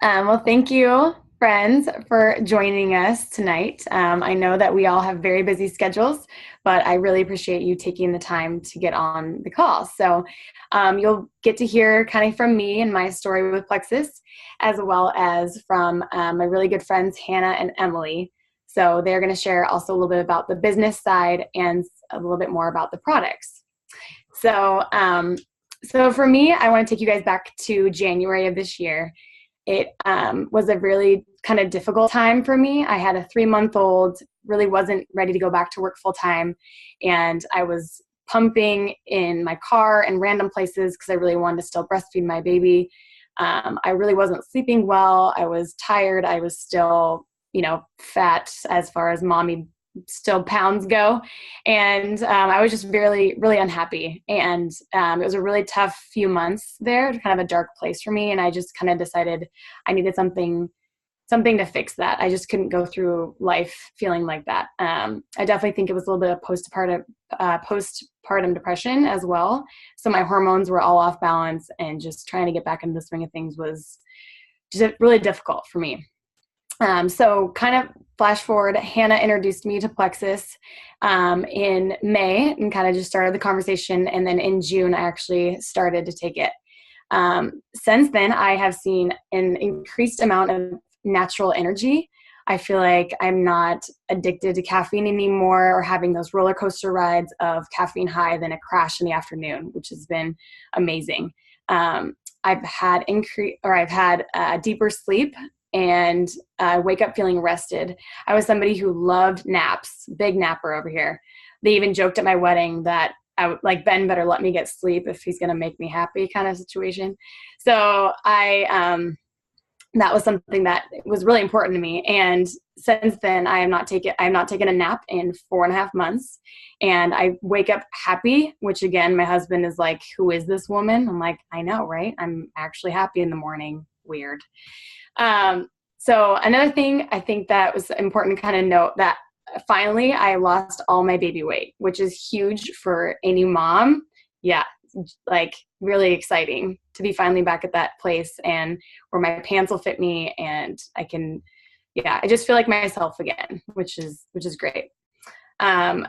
Well, thank you, friends, for joining us tonight. I know that we all have very busy schedules, but I really appreciate you taking the time to get on the call. You'll get to hear kind of from me and my story with Plexus, as well as from my really good friends, Hannah and Emily. So they're going to share also a little bit about the business side and a little bit more about the products. So, um, so for me, I want to take you guys back to January of this year. It was a really kind of difficult time for me. I had a 3 month old, really wasn't ready to go back to work full time. And I was pumping in my car and random places because I really wanted to still breastfeed my baby. I really wasn't sleeping well. I was tired. I was still, fat as far as mommy still pounds go. And I was just really, really unhappy. And it was a really tough few months there, kind of a dark place for me. And I just kind of decided I needed something to fix that. I just couldn't go through life feeling like that. I definitely think it was a little bit of postpartum depression as well. So my hormones were all off balance, and just trying to get back into the swing of things was just really difficult for me. So kind of flash forward, Hannah introduced me to Plexus in May and kind of just started the conversation. And then in June, I actually started to take it. Since then, I have seen an increased amount of natural energy. I feel like I'm not addicted to caffeine anymore, or having those roller coaster rides of caffeine high, then a crash in the afternoon, which has been amazing. I've had deeper sleep, and wake up feeling rested. I was somebody who loved naps, big napper over here. They even joked at my wedding that I would, like, Ben better let me get sleep if he's going to make me happy, kind of situation. So that was something that was really important to me. And since then, I have not taken a nap in 4.5 months, and I wake up happy. Which again, my husband is like, "Who is this woman?" I'm like, "I know, right? I'm actually happy in the morning." Weird. So another thing I think that was important to kind of note, that finally I lost all my baby weight, which is huge for any mom. Yeah, like really exciting to be finally back at that place, and where my pants will fit me, and yeah, I just feel like myself again, which is great. Um,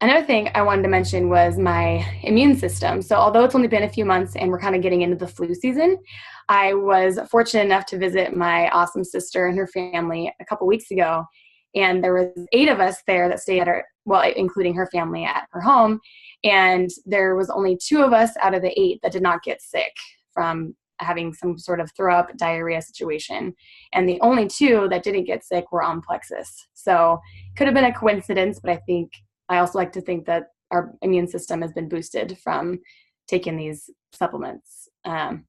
Another thing I wanted to mention was my immune system. So, although it's only been a few months and we're kind of getting into the flu season, I was fortunate enough to visit my awesome sister and her family a couple weeks ago. And there was 8 of us there that stayed at well, including her family, at her home. And there was only 2 of us out of the 8 that did not get sick from having some sort of throw up diarrhea situation. And the only 2 that didn't get sick were on Plexus. So, could have been a coincidence, but I also like to think that our immune system has been boosted from taking these supplements. And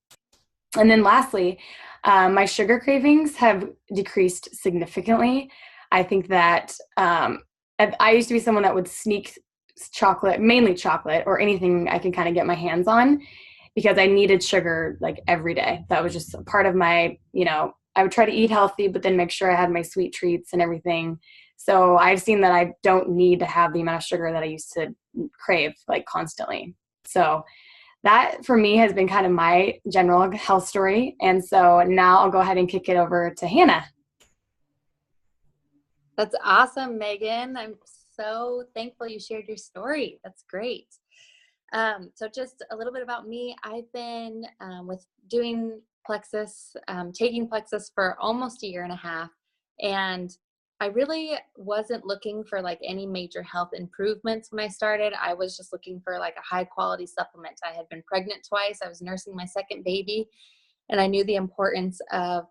then lastly, my sugar cravings have decreased significantly. I think that I used to be someone that would sneak chocolate, mainly chocolate, or anything I can kind of get my hands on, because I needed sugar like every day. That was just a part of my, I would try to eat healthy, but then make sure I had my sweet treats and everything. So I've seen that I don't need to have the amount of sugar that I used to crave, like, constantly. So that for me has been kind of my general health story. And so now I'll go ahead and kick it over to Hannah. That's awesome, Megan. I'm so thankful you shared your story. That's great. So just a little bit about me. I've been with doing Plexus, taking Plexus for almost a year and a half. And I really wasn't looking for like any major health improvements when I started. I was just looking for like a high quality supplement. I had been pregnant twice. I was nursing my second baby, and I knew the importance of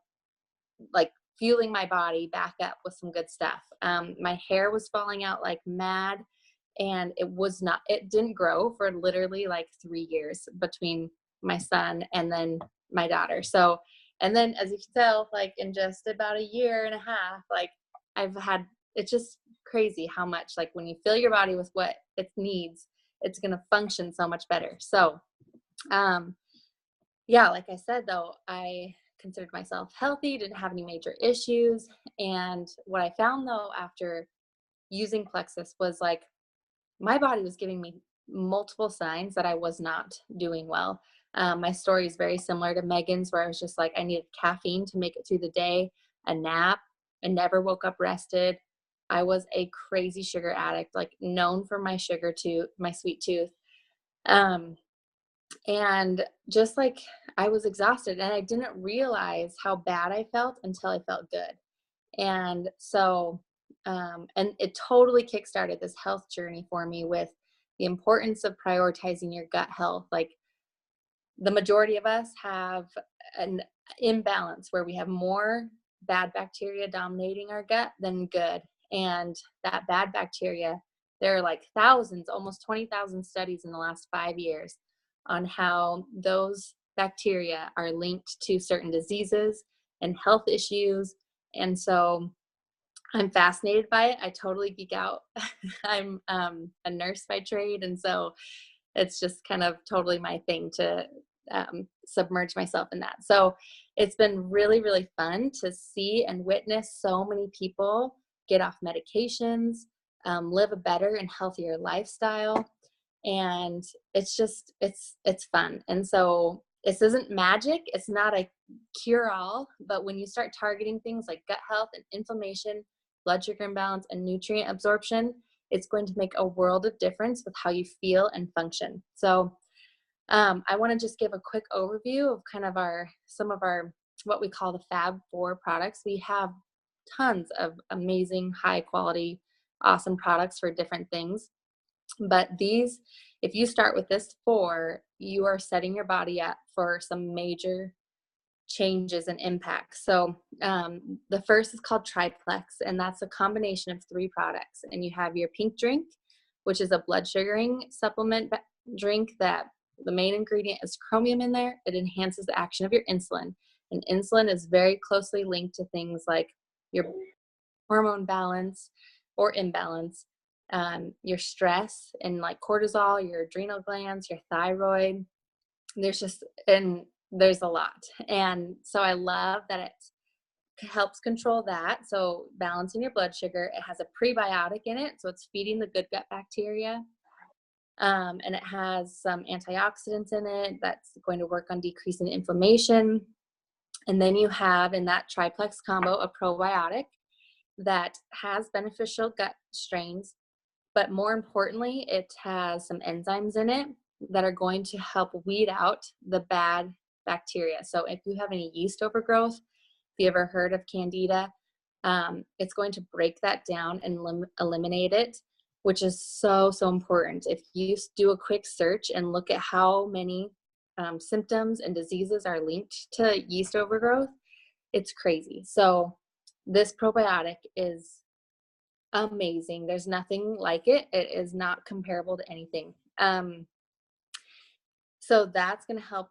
like fueling my body back up with some good stuff. My hair was falling out like mad, and it didn't grow for literally like 3 years between my son and then my daughter. So, and then as you can tell, like in just about a year and a half, like it's just crazy how much, like when you fill your body with what it needs, it's going to function so much better. So, yeah, like I said, though, I considered myself healthy, didn't have any major issues. And what I found, though, after using Plexus was like my body was giving me multiple signs that I was not doing well. My story is very similar to Megan's, where I was just like, I needed caffeine to make it through the day, a nap, and never woke up rested. I was a crazy sugar addict, like known for my sugar tooth, my sweet tooth. Um, and just like I was exhausted, and I didn't realize how bad I felt until I felt good. And so, and it totally kickstarted this health journey for me with the importance of prioritizing your gut health. Like, the majority of us have an imbalance where we have more bad bacteria dominating our gut than good. And that bad bacteria, there are like thousands, almost 20,000 studies in the last 5 years on how those bacteria are linked to certain diseases and health issues. And so I'm fascinated by it. I totally geek out. I'm a nurse by trade. And so it's just kind of totally my thing to submerge myself in that. So it's been really, really fun to see and witness so many people get off medications, live a better and healthier lifestyle. And it's just, it's fun. And so this isn't magic. It's not a cure all, but when you start targeting things like gut health and inflammation, blood sugar imbalance, and nutrient absorption, it's going to make a world of difference with how you feel and function. So I want to just give a quick overview of kind of some of our, what we call the Fab Four products. We have tons of amazing, high quality, awesome products for different things. But these, if you start with this four, you are setting your body up for some major changes and impacts. So the first is called Triplex, and that's a combination of three products. And you have your pink drink, which is a blood sugaring supplement drink that the main ingredient is chromium in there. It enhances the action of your insulin. And insulin is very closely linked to things like your hormone balance or imbalance, your stress and like cortisol, your adrenal glands, your thyroid. There's a lot. And so I love that it helps control that. So balancing your blood sugar, it has a prebiotic in it. So it's feeding the good gut bacteria. And it has some antioxidants in it that's going to work on decreasing inflammation. And then you have in that triplex combo a probiotic that has beneficial gut strains, but more importantly, it has some enzymes in it that are going to help weed out the bad bacteria. So if you have any yeast overgrowth, if you ever heard of candida, it's going to break that down and eliminate it, which is so, so important. If you do a quick search and look at how many symptoms and diseases are linked to yeast overgrowth, it's crazy. So this probiotic is amazing. There's nothing like it. It is not comparable to anything. So that's going to help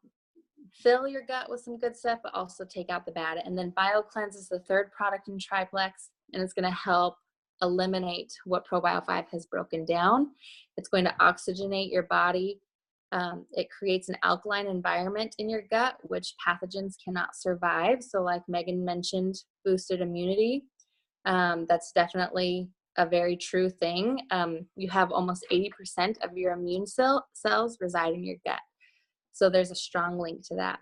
fill your gut with some good stuff, but also take out the bad. And then BioCleanse is the third product in Triplex, and it's going to help eliminate what Probio5 has broken down. It's going to oxygenate your body. It creates an alkaline environment in your gut, which pathogens cannot survive. So like Meghan mentioned, boosted immunity. That's definitely a very true thing. You have almost 80% of your immune cells reside in your gut. So there's a strong link to that.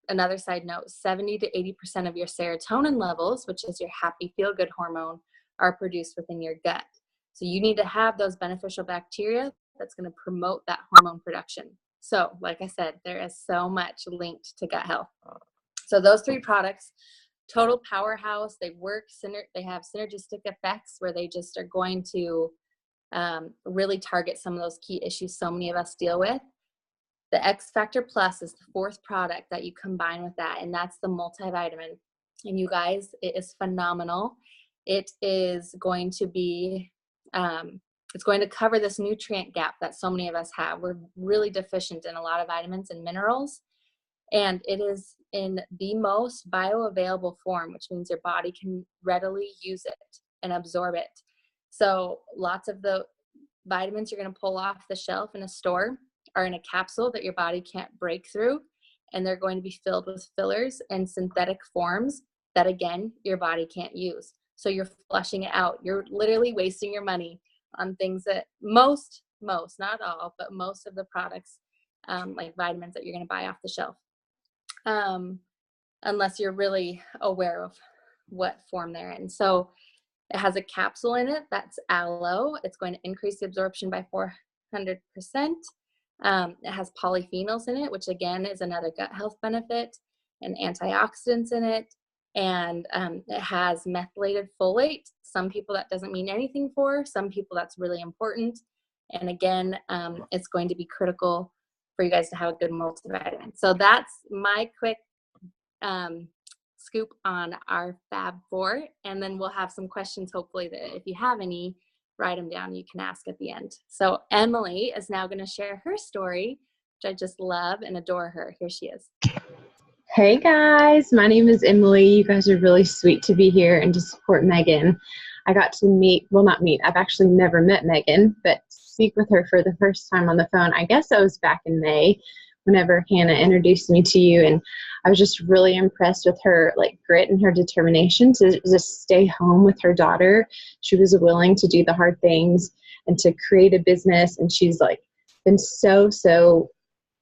Another side note, 70 to 80% of your serotonin levels, which is your happy feel-good hormone, are produced within your gut. So you need to have those beneficial bacteria that's going to promote that hormone production. So like I said, there is so much linked to gut health. So those three products, total powerhouse. They work, they have synergistic effects where they just are going to really target some of those key issues so many of us deal with. The X Factor Plus is the fourth product that you combine with that, and that's the multivitamin. And you guys, it is phenomenal. It is going to be, it's going to cover this nutrient gap that so many of us have. We're really deficient in a lot of vitamins and minerals, and it is in the most bioavailable form, which means your body can readily use it and absorb it. So lots of the vitamins you're going to pull off the shelf in a store are in a capsule that your body can't break through, and they're going to be filled with fillers and synthetic forms that, again, your body can't use. So you're flushing it out. You're literally wasting your money on things that most, not all, but most of the products like vitamins that you're going to buy off the shelf, unless you're really aware of what form they're in. So it has a capsule in it that's aloe. It's going to increase the absorption by 400%. It has polyphenols in it, which again is another gut health benefit, and antioxidants in it. And it has methylated folate. Some people that doesn't mean anything for, some people that's really important. And again, it's going to be critical for you guys to have a good multivitamin. So that's my quick scoop on our Fab 4. And then we'll have some questions, hopefully, that if you have any, write them down, you can ask at the end. So Emily is now going to share her story, which I just love and adore her. Here she is. Hey guys, my name is Emily. You guys are really sweet to be here and to support Meghan. I got to I've actually never met Meghan, but speak with her for the first time on the phone. I guess that was back in May whenever Hannah introduced me to you, and I was just really impressed with her grit and her determination to just stay home with her daughter. She was willing to do the hard things and to create a business, and she's been so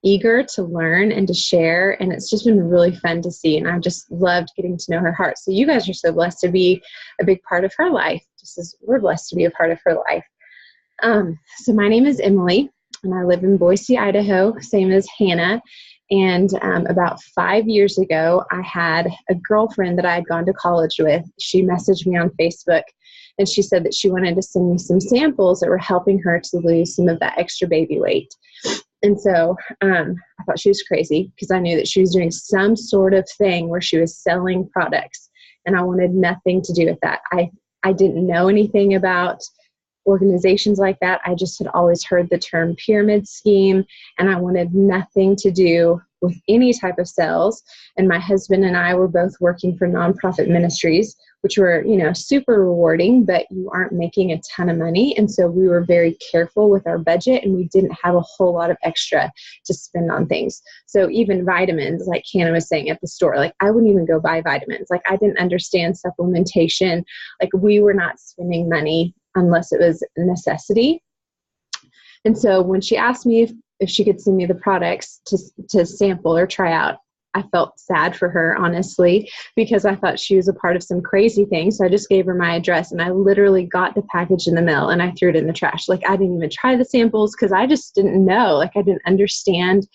eager to learn and to share, and it's just been really fun to see, and I've just loved getting to know her heart. So you guys are so blessed to be a big part of her life, just as we're blessed to be a part of her life. So my name is Emily, and I live in Boise, Idaho, same as Hannah. And about 5 years ago, I had a girlfriend that I had gone to college with. She messaged me on Facebook, and she said that she wanted to send me some samples that were helping her to lose some of that extra baby weight. And so I thought she was crazy, because I knew that she was doing some sort of thing where she was selling products, and I wanted nothing to do with that. I didn't know anything about organizations like that. I just had always heard the term pyramid scheme, and I wanted nothing to do with any type of sales. And my husband and I were both working for nonprofit ministries, which were, super rewarding, but you aren't making a ton of money. And so we were very careful with our budget, and we didn't have a whole lot of extra to spend on things. So even vitamins, like Hannah was saying at the store, I wouldn't even go buy vitamins. I didn't understand supplementation. We were not spending money unless it was a necessity. And so when she asked me if she could send me the products to sample or try out, I felt sad for her, honestly, because I thought she was a part of some crazy thing. So I just gave her my address, and I literally got the package in the mail and I threw it in the trash. I didn't even try the samples because I just didn't know. I didn't understand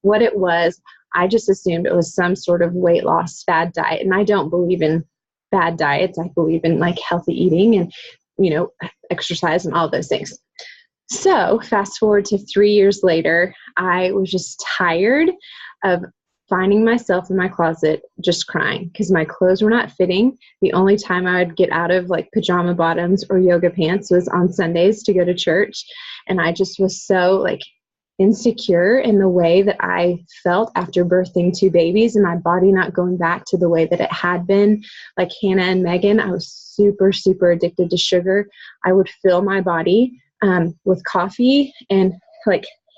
what it was. I just assumed it was some sort of weight loss fad diet. And I don't believe in bad diets. I believe in healthy eating and, exercise and all those things. So fast forward to 3 years later, I was just tired of finding myself in my closet just crying because my clothes were not fitting. The only time I would get out of pajama bottoms or yoga pants was on Sundays to go to church. And I just was so insecure in the way that I felt after birthing 2 babies and my body not going back to the way that it had been. Like Hannah and Meghan, I was super, super addicted to sugar. I would fill my body with coffee and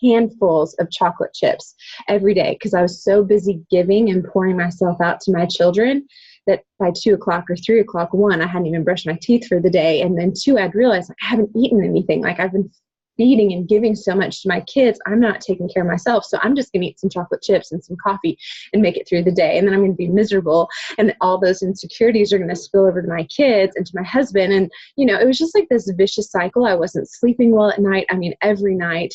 handfuls of chocolate chips every day because I was so busy giving and pouring myself out to my children that by 2 o'clock or 3 o'clock, 1, I hadn't even brushed my teeth for the day. And then 2, I'd realized I haven't eaten anything. I've been feeding and giving so much to my kids. I'm not taking care of myself. So I'm just going to eat some chocolate chips and some coffee and make it through the day. And then I'm going to be miserable. And all those insecurities are going to spill over to my kids and to my husband. And, it was just this vicious cycle. I wasn't sleeping well at night. Every night.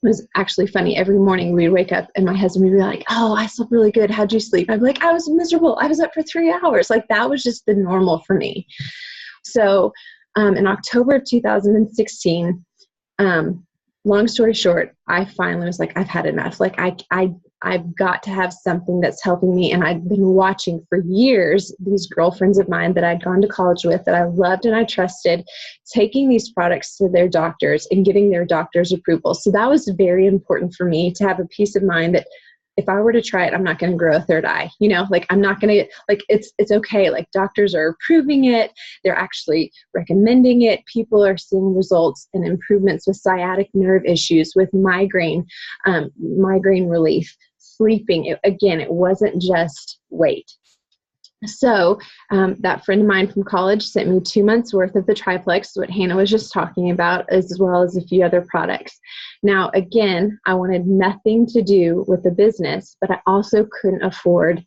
It was actually funny. Every morning we'd wake up and my husband would be like, "Oh, I slept really good. How'd you sleep?" I'd be like, "I was miserable. I was up for 3 hours." That was just the normal for me. So in October of 2016, long story short, I finally was like, I've had enough. I've got to have something that's helping me. And I'd been watching for years these girlfriends of mine that I'd gone to college with that I loved and I trusted, taking these products to their doctors and getting their doctor's approval. So that was very important for me to have a peace of mind that if I were to try it, I'm not going to grow a third eye. I'm not going to, it's okay. Doctors are approving it. They're actually recommending it. People are seeing results and improvements with sciatic nerve issues, with migraine relief, sleeping. It wasn't just weight. So that friend of mine from college sent me 2 months worth of the triplex, what Hannah was just talking about, as well as a few other products. Now, again, I wanted nothing to do with the business, but I also couldn't afford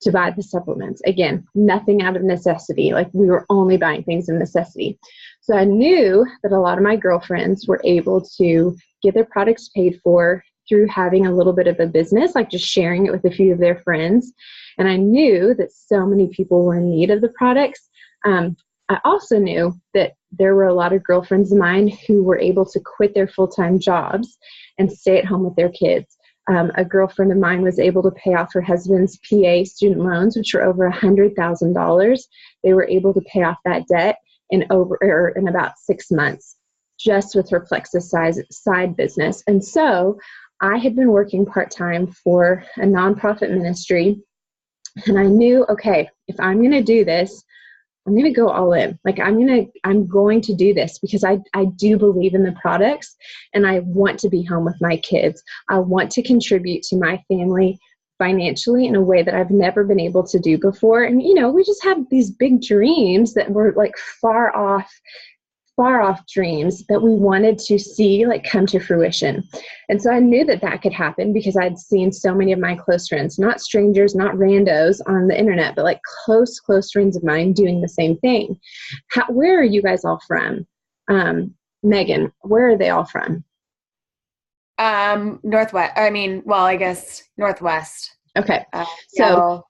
to buy the supplements. Again, nothing out of necessity. Like, we were only buying things of necessity. So I knew that a lot of my girlfriends were able to get their products paid for through having a little bit of a business, like just sharing it with a few of their friends. And I knew that so many people were in need of the products. I also knew that there were a lot of girlfriends of mine who were able to quit their full-time jobs and stay at home with their kids. A girlfriend of mine was able to pay off her husband's PA student loans, which were over $100,000. They were able to pay off that debt in about 6 months, just with her Plexus side business. And so I had been working part-time for a nonprofit ministry, and I knew, okay, if I'm going to do this, I'm going to go all in. Like, I'm going to do this because I do believe in the products, and I want to be home with my kids. I want to contribute to my family financially in a way that I've never been able to do before. And, we just had these big dreams that were like far off dreams that we wanted to see like come to fruition. And so I knew that could happen because I'd seen so many of my close friends, not strangers, not randos on the internet, but like close friends of mine doing the same thing. Where are you guys all from? Meghan, where are they all from? Northwest. I guess Northwest. Okay. Seattle.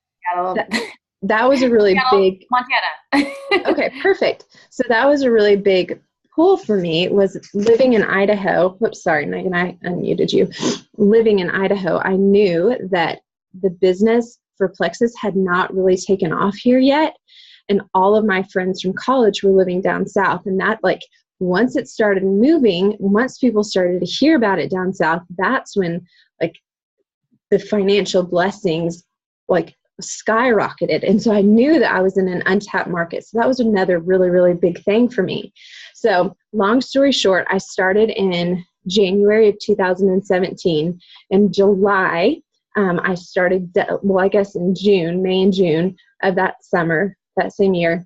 That was a really big Montana. Okay, perfect. So that was a really big pull for me, was living in Idaho. Whoops, sorry, Megan, I unmuted you. Living in Idaho, I knew that the business for Plexus had not really taken off here yet. And all of my friends from college were living down south. And that, like, once it started moving, once people started to hear about it down south, that's when, like, the financial blessings, like, skyrocketed. And so I knew that I was in an untapped market. So that was another really, really big thing for me. So long story short, I started in January of 2017. In July, I started, I guess in May and June of that summer, that same year,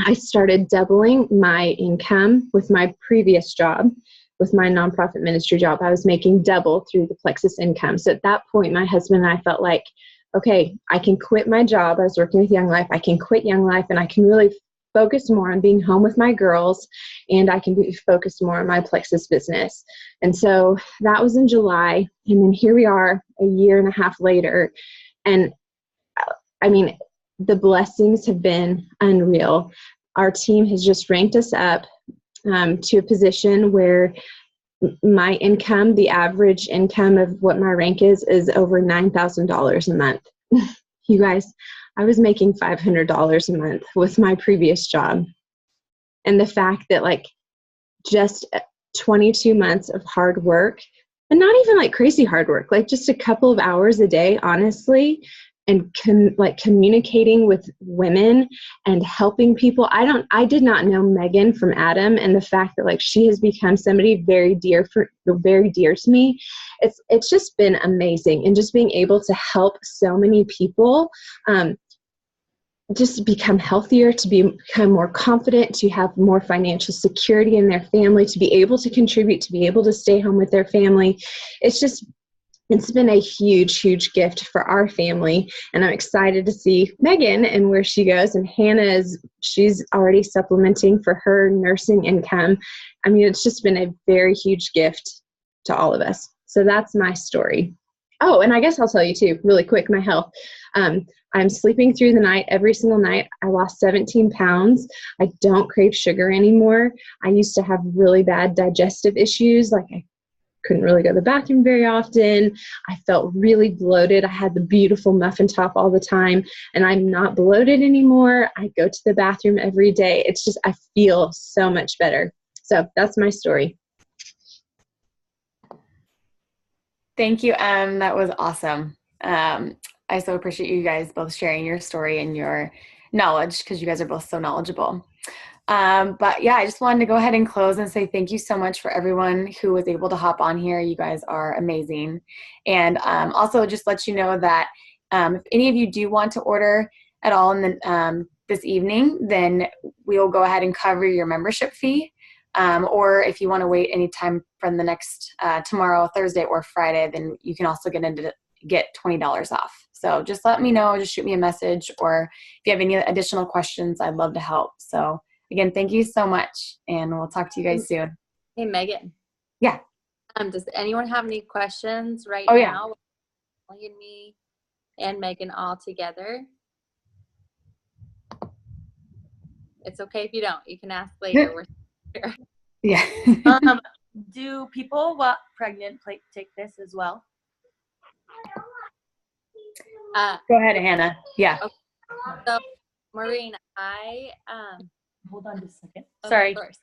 I started doubling my income with my previous job. With my nonprofit ministry job, I was making double through the Plexus income. So at that point, my husband and I felt like, okay, I can quit my job. I was working with Young Life. I can quit Young Life, and I can really focus more on being home with my girls, and I can be focused more on my Plexus business. And so that was in July. And then here we are a year and a half later. And the blessings have been unreal. Our team has just ranked us up to a position where my income, the average income of what my rank is over $9,000 a month. You guys, I was making $500 a month with my previous job. And the fact that, like, just 22 months of hard work, and not even like crazy hard work, like just a couple of hours a day, honestly, and communicating with women and helping people. I did not know Meghan from Adam, and the fact that, like, she has become somebody very dear to me. It's just been amazing, and just being able to help so many people just become healthier, to become more confident, to have more financial security in their family, to be able to contribute, to be able to stay home with their family. It's been a huge, huge gift for our family, and I'm excited to see Meghan and where she goes. And Hannah she's already supplementing for her nursing income. It's just been a very huge gift to all of us. So that's my story. Oh, and I guess I'll tell you too, really quick, my health. I'm sleeping through the night every single night. I lost 17 pounds. I don't crave sugar anymore. I used to have really bad digestive issues, like I couldn't really go to the bathroom very often. I felt really bloated. I had the beautiful muffin top all the time, and I'm not bloated anymore. I go to the bathroom every day. It's just, I feel so much better. So that's my story. Thank you, that was awesome. I so appreciate you guys both sharing your story and your knowledge, because you guys are both so knowledgeable. But yeah, I just wanted to go ahead and close and say thank you so much for everyone who was able to hop on here. You guys are amazing. And also just let you know that if any of you do want to order at all in the, this evening, then we'll go ahead and cover your membership fee. Or if you want to wait any time from the next tomorrow, Thursday, or Friday, then you can also get $20 off. So just let me know, just shoot me a message, or if you have any additional questions, I'd love to help. So again, thank you so much, and we'll talk to you guys soon. Hey, Megan. Yeah. Does anyone have any questions right Oh, now? Yeah. Emily and me and Megan all together. It's okay if you don't. You can ask later. We're here. Yeah. Do people pregnant take this as well? Go ahead, Hannah. Yeah. Okay. So, Maureen, Hold on just a second. Sorry. First.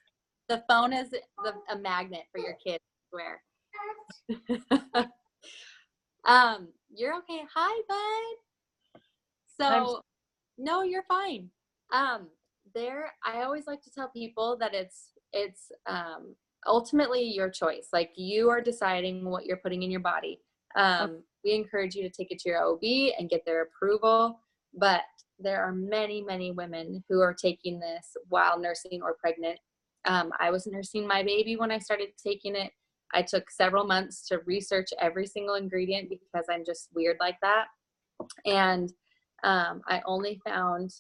The phone is a magnet for your kids to wear. You're okay. Hi, bud. So, no, you're fine. I always like to tell people that it's ultimately your choice. Like, you are deciding what you're putting in your body. We encourage you to take it to your OB and get their approval, but there are many, many women who are taking this while nursing or pregnant. I was nursing my baby when I started taking it. I took several months to research every single ingredient because I'm just weird like that. And I only found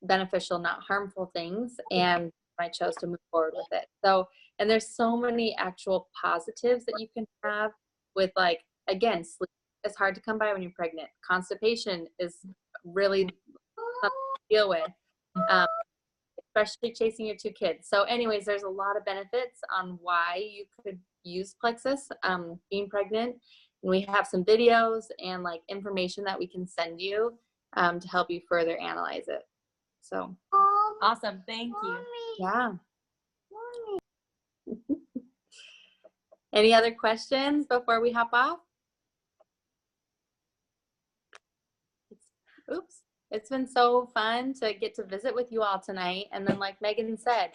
beneficial, not harmful things, and I chose to move forward with it. So, and there's so many actual positives that you can have with, like, again, sleep is hard to come by when you're pregnant. Constipation is really something to deal with, especially chasing your 2 kids. So anyways, there's a lot of benefits on why you could use Plexus being pregnant. And we have some videos and like information that we can send you to help you further analyze it. So Awesome. Thank you. yeah. Any other questions before we hop off? Oops. It's been so fun to get to visit with you all tonight. And then, like Megan said,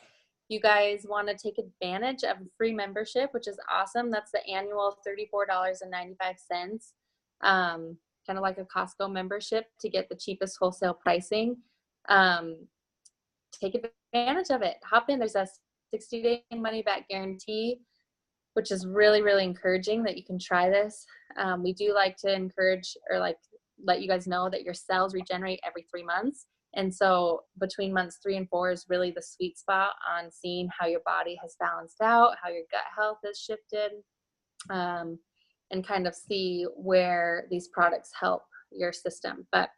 you guys want to take advantage of a free membership, which is awesome. That's the annual $34.95. Kind of like a Costco membership to get the cheapest wholesale pricing. Take advantage of it. Hop in. There's a 60-day money back guarantee, which is really, really encouraging that you can try this. We do like to encourage, or like let you guys know that your cells regenerate every 3 months. And so between months 3 and 4 is really the sweet spot on seeing how your body has balanced out, how your gut health has shifted, and kind of see where these products help your system. But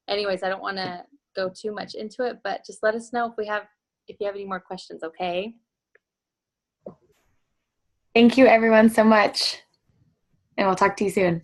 anyways, I don't want to go too much into it, but just let us know if you have any more questions, okay? Thank you everyone so much. And we'll talk to you soon.